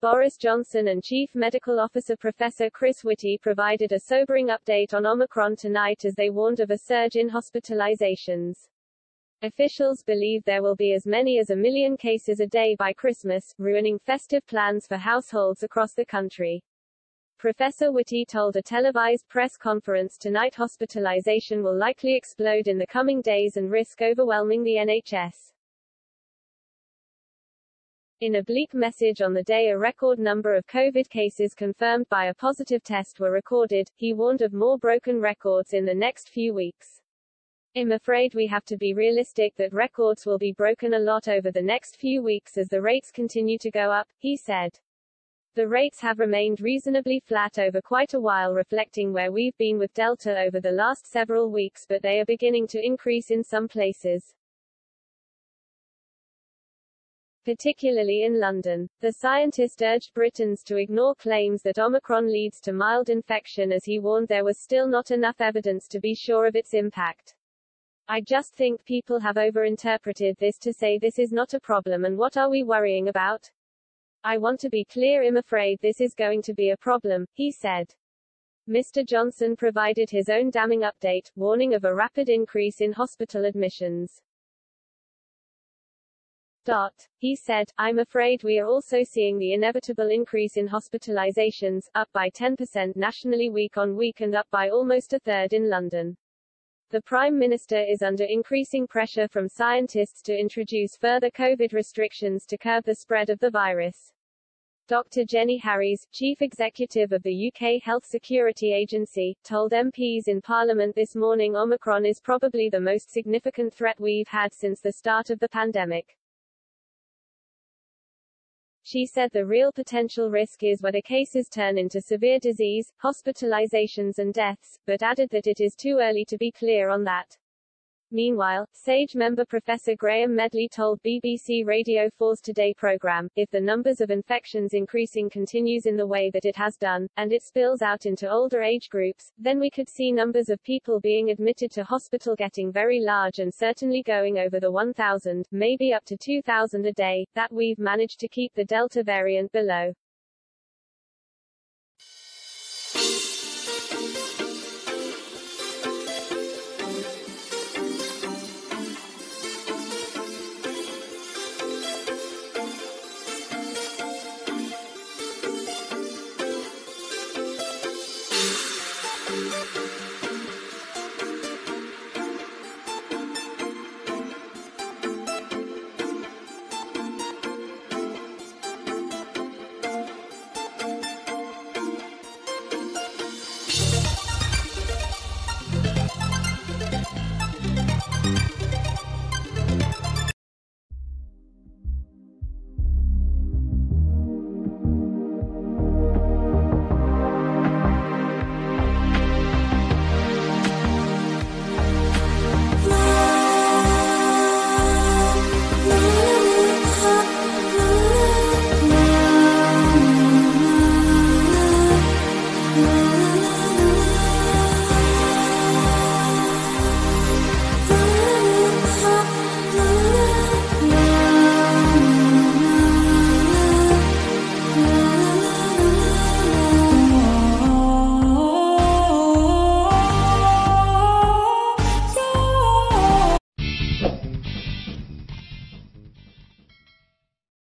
Boris Johnson and Chief Medical Officer Professor Chris Whitty provided a sobering update on Omicron tonight as they warned of a surge in hospitalizations. Officials believe there will be as many as 1 million cases a day by Christmas, ruining festive plans for households across the country. Professor Whitty told a televised press conference tonight hospitalization will likely explode in the coming days and risk overwhelming the NHS. In a bleak message on the day a record number of COVID cases confirmed by a positive test were recorded, he warned of more broken records in the next few weeks. "I'm afraid we have to be realistic that records will be broken a lot over the next few weeks as the rates continue to go up," he said. The rates have remained reasonably flat over quite a while, reflecting where we've been with Delta over the last several weeks, but they are beginning to increase in some places, particularly in London. The scientist urged Britons to ignore claims that Omicron leads to mild infection, as he warned there was still not enough evidence to be sure of its impact. "I just think people have overinterpreted this to say this is not a problem and what are we worrying about? I want to be clear, I'm afraid this is going to be a problem," he said. Mr. Johnson provided his own damning update, warning of a rapid increase in hospital admissions. He said, "I'm afraid we are also seeing the inevitable increase in hospitalizations, up by 10% nationally week on week and up by almost a third in London. The Prime Minister is under increasing pressure from scientists to introduce further COVID restrictions to curb the spread of the virus." Dr. Jenny Harries, Chief Executive of the UK Health Security Agency, told MPs in Parliament this morning Omicron is probably the most significant threat we've had since the start of the pandemic. She said the real potential risk is whether cases turn into severe disease, hospitalizations and deaths, but added that it is too early to be clear on that. Meanwhile, SAGE member Professor Graham Medley told BBC Radio 4's Today programme, if the numbers of infections increasing continues in the way that it has done, and it spills out into older age groups, then we could see numbers of people being admitted to hospital getting very large and certainly going over the 1,000, maybe up to 2,000 a day, that we've managed to keep the Delta variant below.